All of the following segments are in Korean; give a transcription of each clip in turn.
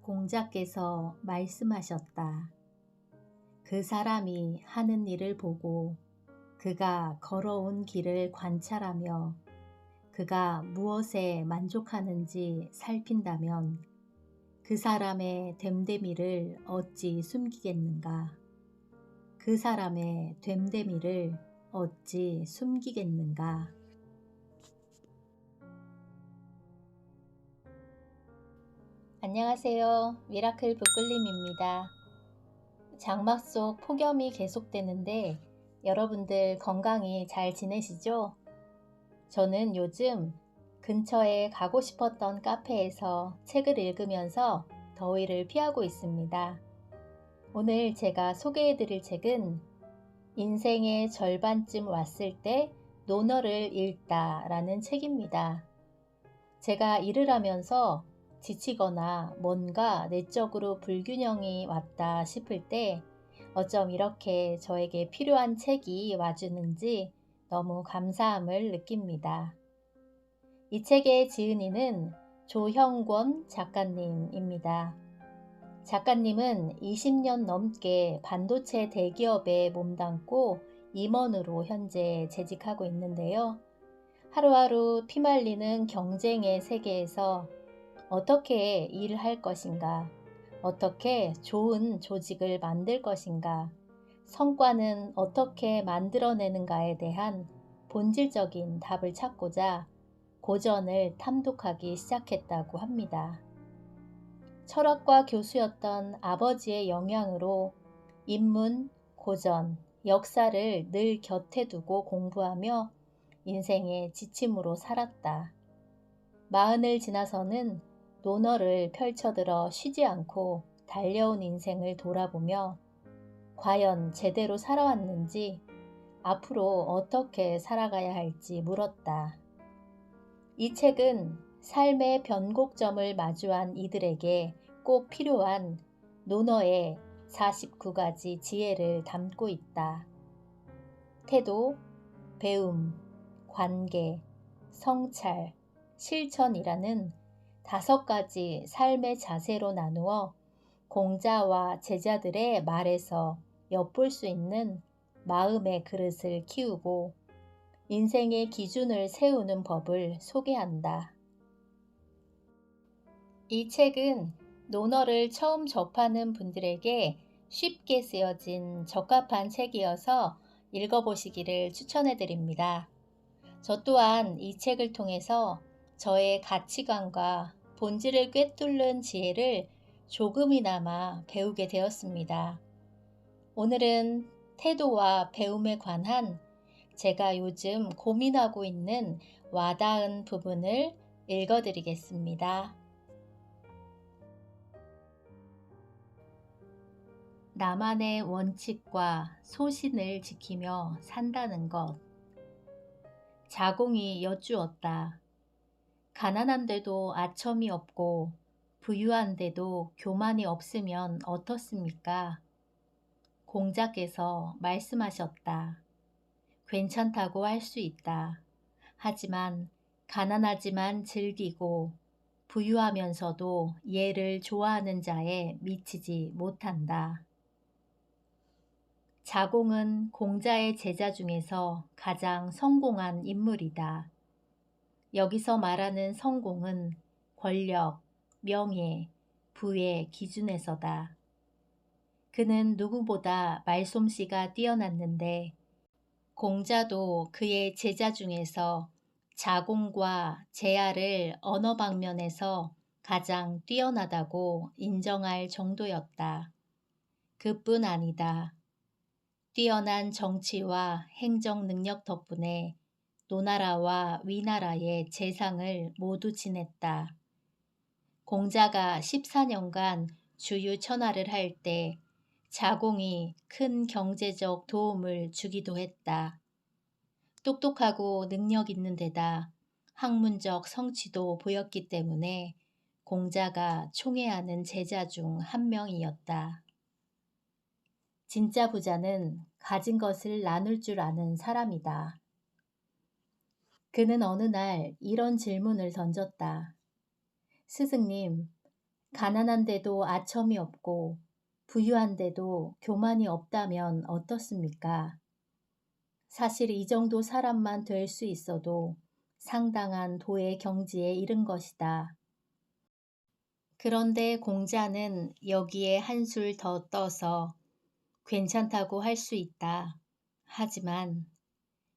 공자께서 말씀하셨다. 그 사람이 하는 일을 보고 그가 걸어온 길을 관찰하며 그가 무엇에 만족하는지 살핀다면 그 사람의 됨됨이를 어찌 숨기겠는가? 그 사람의 됨됨이를 어찌 숨기겠는가? 안녕하세요. 미라클 북글림입니다. 장마 속 폭염이 계속되는데 여러분들 건강히 잘 지내시죠? 저는 요즘 근처에 가고 싶었던 카페에서 책을 읽으면서 더위를 피하고 있습니다. 오늘 제가 소개해드릴 책은 인생의 절반쯤 왔을 때 논어를 읽다 라는 책입니다. 제가 일을 하면서 지치거나 뭔가 내적으로 불균형이 왔다 싶을 때 어쩜 이렇게 저에게 필요한 책이 와주는지 너무 감사함을 느낍니다. 이 책의 지은이는 조형권 작가님입니다. 작가님은 20년 넘게 반도체 대기업에 몸담고 임원으로 현재 재직하고 있는데요. 하루하루 피말리는 경쟁의 세계에서 어떻게 일을 할 것인가, 어떻게 좋은 조직을 만들 것인가, 성과는 어떻게 만들어내는가에 대한 본질적인 답을 찾고자 고전을 탐독하기 시작했다고 합니다. 철학과 교수였던 아버지의 영향으로 인문, 고전, 역사를 늘 곁에 두고 공부하며 인생의 지침으로 살았다. 40을 지나서는 논어를 펼쳐들어 쉬지 않고 달려온 인생을 돌아보며 과연 제대로 살아왔는지, 앞으로 어떻게 살아가야 할지 물었다. 이 책은 삶의 변곡점을 마주한 이들에게 꼭 필요한 논어의 49가지 지혜를 담고 있다. 태도, 배움, 관계, 성찰, 실천이라는 5가지 삶의 자세로 나누어 공자와 제자들의 말에서 엿볼 수 있는 마음의 그릇을 키우고 인생의 기준을 세우는 법을 소개한다. 이 책은 논어를 처음 접하는 분들에게 쉽게 쓰여진 적합한 책이어서 읽어보시기를 추천해드립니다. 저 또한 이 책을 통해서 저의 가치관과 본질을 꿰뚫는 지혜를 조금이나마 배우게 되었습니다. 오늘은 태도와 배움에 관한 제가 요즘 고민하고 있는 와닿은 부분을 읽어드리겠습니다. 나만의 원칙과 소신을 지키며 산다는 것. 자공이 여쭈었다. 가난한데도 아첨이 없고 부유한데도 교만이 없으면 어떻습니까? 공자께서 말씀하셨다. 괜찮다고 할 수 있다. 하지만 가난하지만 즐기고 부유하면서도 예를 좋아하는 자에 미치지 못한다. 자공은 공자의 제자 중에서 가장 성공한 인물이다. 여기서 말하는 성공은 권력, 명예, 부의 기준에서다. 그는 누구보다 말솜씨가 뛰어났는데 공자도 그의 제자 중에서 자공과 제아를 언어 방면에서 가장 뛰어나다고 인정할 정도였다. 그뿐 아니다. 뛰어난 정치와 행정 능력 덕분에 노나라와 위나라의 재상을 모두 지냈다. 공자가 14년간 주유천하를 할 때 자공이 큰 경제적 도움을 주기도 했다. 똑똑하고 능력 있는 데다 학문적 성취도 보였기 때문에 공자가 총애하는 제자 중 한 명이었다. 진짜 부자는 가진 것을 나눌 줄 아는 사람이다. 그는 어느 날 이런 질문을 던졌다. 스승님, 가난한데도 아첨이 없고 부유한데도 교만이 없다면 어떻습니까? 사실 이 정도 사람만 될 수 있어도 상당한 도의 경지에 이른 것이다. 그런데 공자는 여기에 한술 더 떠서 괜찮다고 할 수 있다. 하지만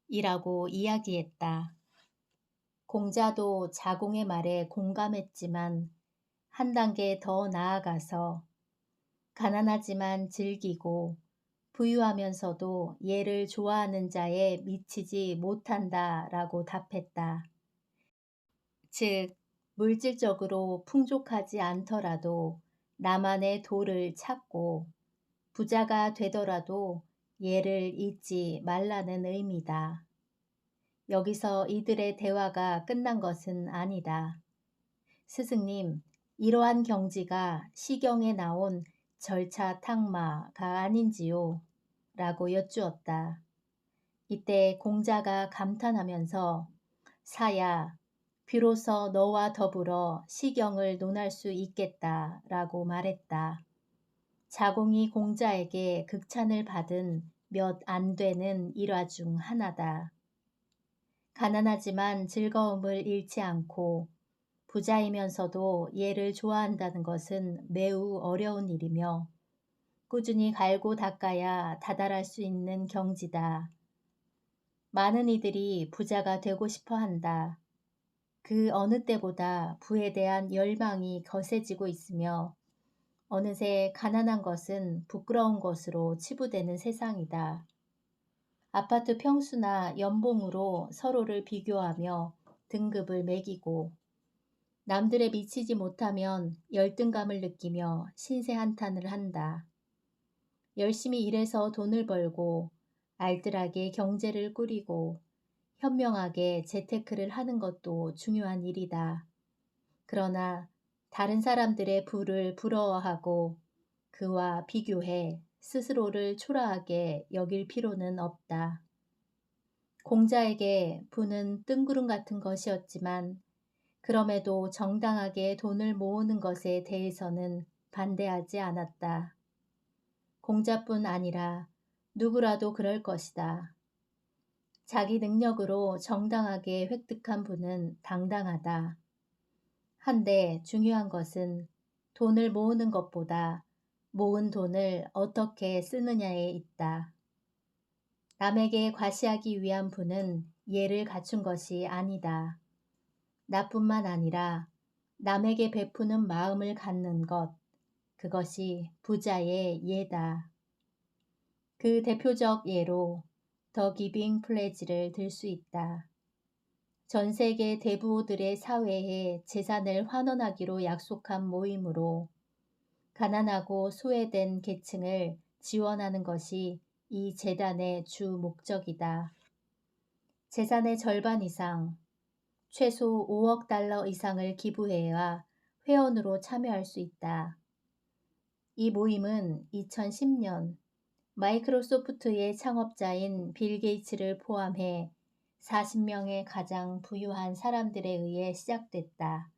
이라고 이야기했다. 공자도 자공의 말에 공감했지만 한 단계 더 나아가서 가난하지만 즐기고 부유하면서도 얘를 좋아하는 자에 미치지 못한다라고 답했다. 즉, 물질적으로 풍족하지 않더라도 나만의 도를 찾고 부자가 되더라도 얘를 잊지 말라는 의미다. 여기서 이들의 대화가 끝난 것은 아니다. 스승님, 이러한 경지가 시경에 나온 절차탁마가 아닌지요? 라고 여쭈었다. 이때 공자가 감탄하면서 사야, 비로소 너와 더불어 시경을 논할 수 있겠다 라고 말했다. 자공이 공자에게 극찬을 받은 몇 안 되는 일화 중 하나다. 가난하지만 즐거움을 잃지 않고 부자이면서도 얘를 좋아한다는 것은 매우 어려운 일이며 꾸준히 갈고 닦아야 다다를 수 있는 경지다. 많은 이들이 부자가 되고 싶어 한다. 그 어느 때보다 부에 대한 열망이 거세지고 있으며 어느새 가난한 것은 부끄러운 것으로 치부되는 세상이다. 아파트 평수나 연봉으로 서로를 비교하며 등급을 매기고 남들에 미치지 못하면 열등감을 느끼며 신세 한탄을 한다. 열심히 일해서 돈을 벌고 알뜰하게 경제를 꾸리고 현명하게 재테크를 하는 것도 중요한 일이다. 그러나 다른 사람들의 부를 부러워하고 그와 비교해 스스로를 초라하게 여길 필요는 없다. 공자에게 부는 뜬구름 같은 것이었지만 그럼에도 정당하게 돈을 모으는 것에 대해서는 반대하지 않았다. 공자뿐 아니라 누구라도 그럴 것이다. 자기 능력으로 정당하게 획득한 부는 당당하다. 한데 중요한 것은 돈을 모으는 것보다 모은 돈을 어떻게 쓰느냐에 있다. 남에게 과시하기 위한 부는 예를 갖춘 것이 아니다. 나뿐만 아니라 남에게 베푸는 마음을 갖는 것, 그것이 부자의 예다. 그 대표적 예로 더 기빙 플래지를 들 수 있다. 전 세계 대부호들의 사회에 재산을 환원하기로 약속한 모임으로 가난하고 소외된 계층을 지원하는 것이 이 재단의 주 목적이다. 재산의 절반 이상, 최소 5억 달러 이상을 기부해야 회원으로 참여할 수 있다. 이 모임은 2010년 마이크로소프트의 창업자인 빌 게이츠를 포함해 40명의 가장 부유한 사람들에 의해 시작됐다.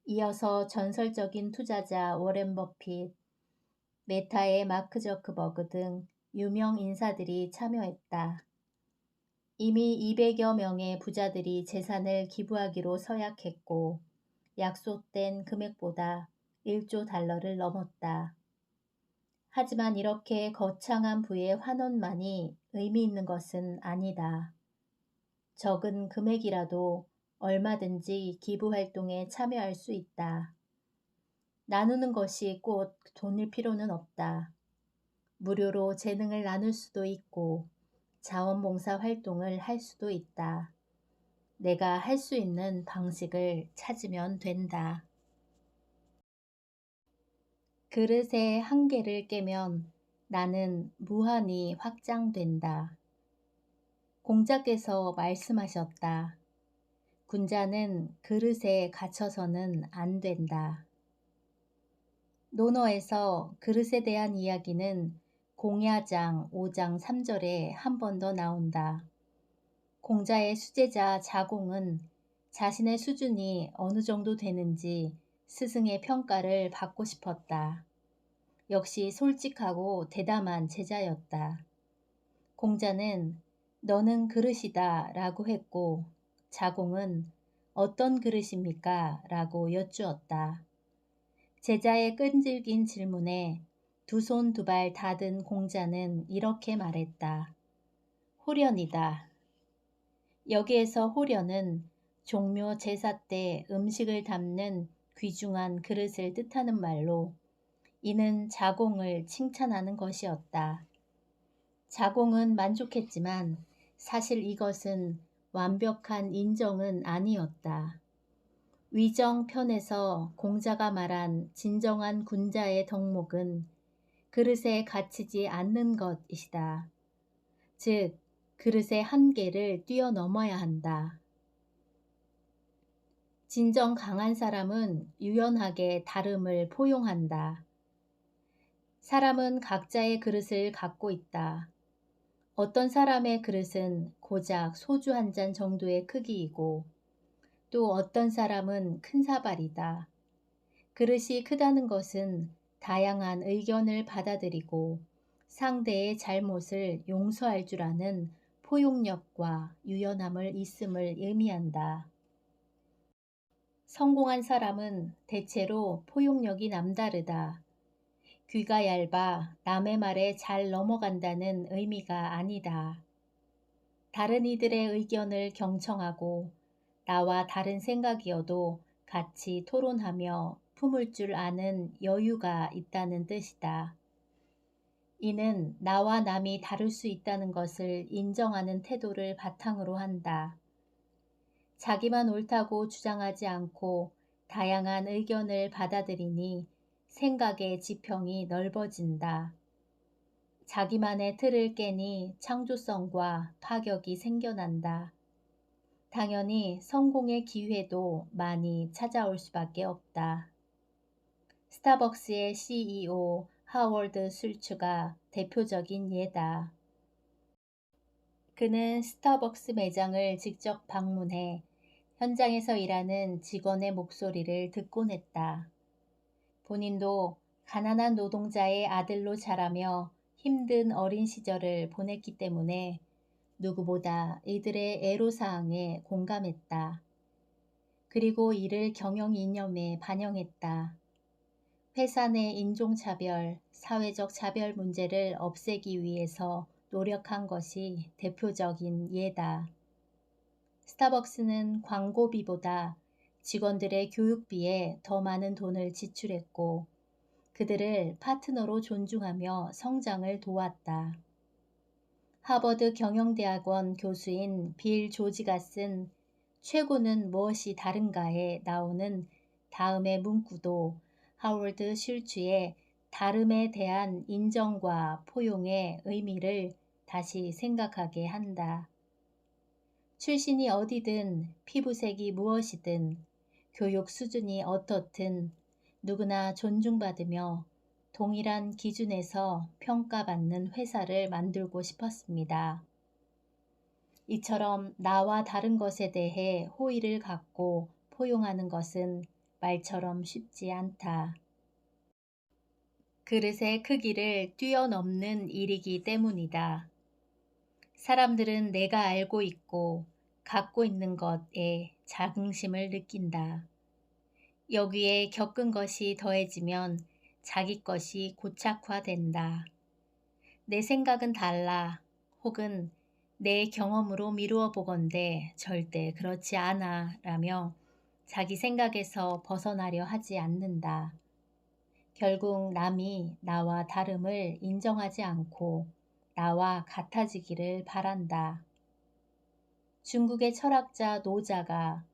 이어서 전설적인 투자자 워렌 버핏, 메타의 마크 저크버그 등 유명 인사들이 참여했다. 이미 200여 명의 부자들이 재산을 기부하기로 서약했고 약속된 금액보다 1조 달러를 넘었다. 하지만 이렇게 거창한 부의 환원만이 의미 있는 것은 아니다. 적은 금액이라도 얼마든지 기부 활동에 참여할 수 있다. 나누는 것이 꼭 돈일 필요는 없다. 무료로 재능을 나눌 수도 있고 자원봉사 활동을 할 수도 있다. 내가 할 수 있는 방식을 찾으면 된다. 그릇의 한계를 깨면 나는 무한히 확장된다. 공자께서 말씀하셨다. 군자는 그릇에 갇혀서는 안 된다. 논어에서 그릇에 대한 이야기는 공야장 5장 3절에 한 번 더 나온다. 공자의 수제자 자공은 자신의 수준이 어느 정도 되는지 스승의 평가를 받고 싶었다. 역시 솔직하고 대담한 제자였다. 공자는 너는 그릇이다 라고 했고 자공은 어떤 그릇입니까? 라고 여쭈었다. 제자의 끈질긴 질문에 두 손 두 발 다 든 공자는 이렇게 말했다. 호련이다. 여기에서 호련은 종묘 제사 때 음식을 담는 귀중한 그릇을 뜻하는 말로 이는 자공을 칭찬하는 것이었다. 자공은 만족했지만 사실 이것은 완벽한 인정은 아니었다. 위정편에서 공자가 말한 진정한 군자의 덕목은 그릇에 갇히지 않는 것이다. 즉, 그릇의 한계를 뛰어넘어야 한다. 진정 강한 사람은 유연하게 다름을 포용한다. 사람은 각자의 그릇을 갖고 있다. 어떤 사람의 그릇은 고작 소주 한 잔 정도의 크기이고 또 어떤 사람은 큰 사발이다. 그릇이 크다는 것은 다양한 의견을 받아들이고 상대의 잘못을 용서할 줄 아는 포용력과 유연함을 있음을 의미한다. 성공한 사람은 대체로 포용력이 남다르다. 귀가 얇아 남의 말에 잘 넘어간다는 의미가 아니다. 다른 이들의 의견을 경청하고 나와 다른 생각이어도 같이 토론하며 품을 줄 아는 여유가 있다는 뜻이다. 이는 나와 남이 다를 수 있다는 것을 인정하는 태도를 바탕으로 한다. 자기만 옳다고 주장하지 않고 다양한 의견을 받아들이니 생각의 지평이 넓어진다. 자기만의 틀을 깨니 창조성과 파격이 생겨난다. 당연히 성공의 기회도 많이 찾아올 수밖에 없다. 스타벅스의 CEO 하워드 슐츠가 대표적인 예다. 그는 스타벅스 매장을 직접 방문해 현장에서 일하는 직원의 목소리를 듣곤 했다. 본인도 가난한 노동자의 아들로 자라며 힘든 어린 시절을 보냈기 때문에 누구보다 이들의 애로사항에 공감했다. 그리고 이를 경영 이념에 반영했다. 회사 내 인종차별, 사회적 차별 문제를 없애기 위해서 노력한 것이 대표적인 예다. 스타벅스는 광고비보다 직원들의 교육비에 더 많은 돈을 지출했고 그들을 파트너로 존중하며 성장을 도왔다. 하버드 경영대학원 교수인 빌 조지가 쓴 최고는 무엇이 다른가에 나오는 다음의 문구도 하워드 슐츠의 다름에 대한 인정과 포용의 의미를 다시 생각하게 한다. 출신이 어디든 피부색이 무엇이든 교육 수준이 어떻든 누구나 존중받으며 동일한 기준에서 평가받는 회사를 만들고 싶었습니다. 이처럼 나와 다른 것에 대해 호의를 갖고 포용하는 것은 말처럼 쉽지 않다. 그릇의 크기를 뛰어넘는 일이기 때문이다. 사람들은 내가 알고 있고 갖고 있는 것에 자긍심을 느낀다. 여기에 겪은 것이 더해지면 자기 것이 고착화된다. 내 생각은 달라 혹은 내 경험으로 미루어 보건대 절대 그렇지 않아 라며 자기 생각에서 벗어나려 하지 않는다. 결국 남이 나와 다름을 인정하지 않고 나와 같아지기를 바란다. 중국의 철학자 노자가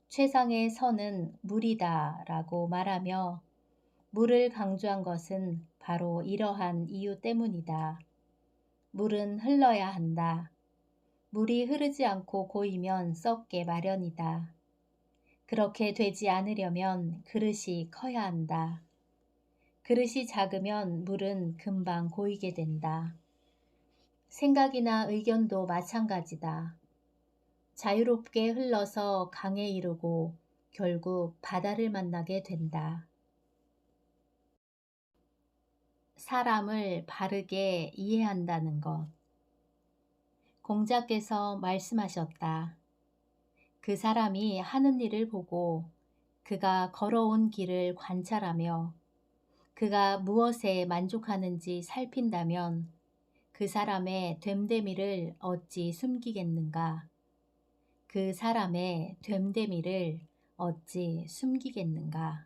최상의 선은 물이다 라고 말하며 물을 강조한 것은 바로 이러한 이유 때문이다. 물은 흘러야 한다. 물이 흐르지 않고 고이면 썩게 마련이다. 그렇게 되지 않으려면 그릇이 커야 한다. 그릇이 작으면 물은 금방 고이게 된다. 생각이나 의견도 마찬가지다. 자유롭게 흘러서 강에 이르고 결국 바다를 만나게 된다. 사람을 바르게 이해한다는 것. 공자께서 말씀하셨다. 그 사람이 하는 일을 보고 그가 걸어온 길을 관찰하며 그가 무엇에 만족하는지 살핀다면 그 사람의 됨됨이를 어찌 숨기겠는가? 그 사람의 됨됨이를 어찌 숨기겠는가?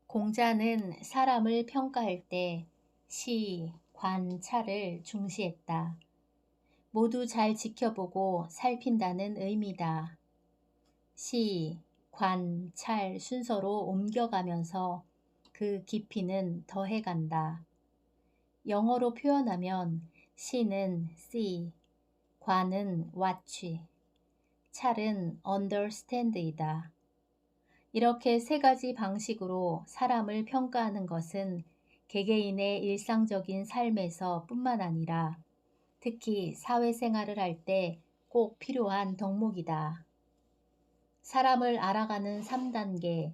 공자는 사람을 평가할 때 시, 관, 찰을 중시했다. 모두 잘 지켜보고 살핀다는 의미다. 시, 관, 찰 순서로 옮겨가면서 그 깊이는 더해간다. 영어로 표현하면 시는 see, 관은 watch, 찰은 understand이다. 이렇게 세 가지 방식으로 사람을 평가하는 것은 개개인의 일상적인 삶에서 뿐만 아니라 특히 사회생활을 할 때 꼭 필요한 덕목이다. 사람을 알아가는 3단계,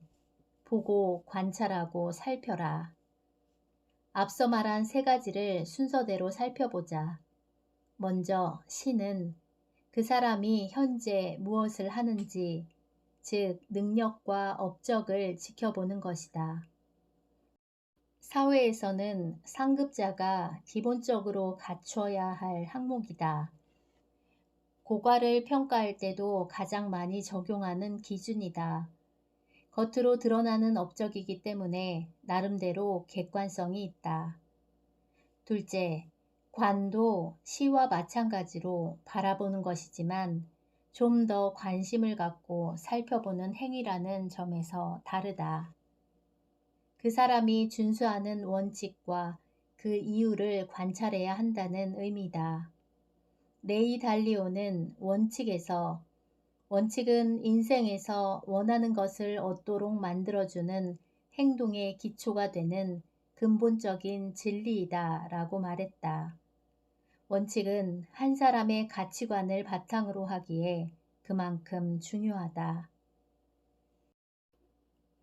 보고, 관찰하고, 살펴라. 앞서 말한 세 가지를 순서대로 살펴보자. 먼저 시는 그 사람이 현재 무엇을 하는지, 즉 능력과 업적을 지켜보는 것이다. 사회에서는 상급자가 기본적으로 갖춰야 할 항목이다. 고과를 평가할 때도 가장 많이 적용하는 기준이다. 겉으로 드러나는 업적이기 때문에 나름대로 객관성이 있다. 둘째, 관도 시와 마찬가지로 바라보는 것이지만 좀 더 관심을 갖고 살펴보는 행위라는 점에서 다르다. 그 사람이 준수하는 원칙과 그 이유를 관찰해야 한다는 의미다. 레이 달리오는 원칙은 인생에서 원하는 것을 얻도록 만들어주는 행동의 기초가 되는 근본적인 진리이다 라고 말했다. 원칙은 한 사람의 가치관을 바탕으로 하기에 그만큼 중요하다.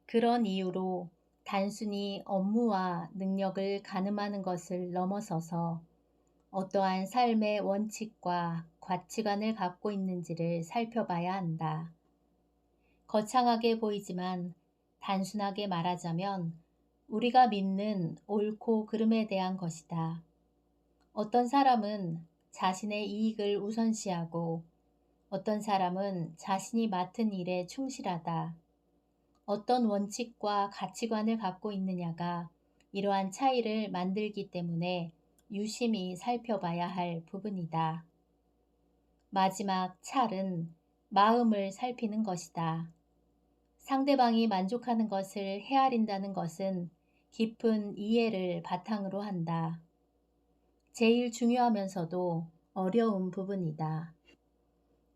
그런 이유로 단순히 업무와 능력을 가늠하는 것을 넘어서서 어떠한 삶의 원칙과 가치관을 갖고 있는지를 살펴봐야 한다. 거창하게 보이지만 단순하게 말하자면 우리가 믿는 옳고 그름에 대한 것이다. 어떤 사람은 자신의 이익을 우선시하고 어떤 사람은 자신이 맡은 일에 충실하다. 어떤 원칙과 가치관을 갖고 있느냐가 이러한 차이를 만들기 때문에 유심히 살펴봐야 할 부분이다. 마지막 찰은 마음을 살피는 것이다. 상대방이 만족하는 것을 헤아린다는 것은 깊은 이해를 바탕으로 한다. 제일 중요하면서도 어려운 부분이다.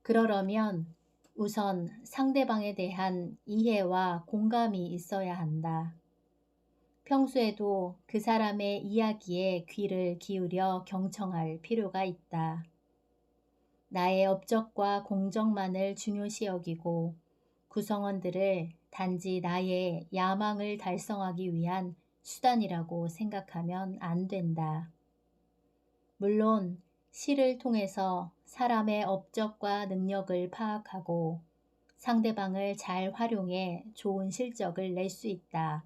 그러려면 우선 상대방에 대한 이해와 공감이 있어야 한다. 평소에도 그 사람의 이야기에 귀를 기울여 경청할 필요가 있다. 나의 업적과 공적만을 중요시 여기고 구성원들을 단지 나의 야망을 달성하기 위한 수단이라고 생각하면 안 된다. 물론 시를 통해서 사람의 업적과 능력을 파악하고 상대방을 잘 활용해 좋은 실적을 낼 수 있다.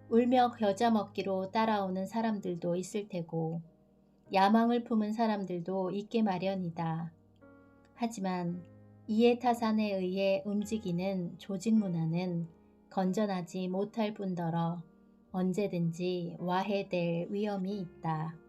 울며 겨자 먹기로 따라오는 사람들도 있을 테고 야망을 품은 사람들도 있게 마련이다. 하지만 이해타산에 의해 움직이는 조직 문화는 건전하지 못할 뿐더러 언제든지 와해될 위험이 있다.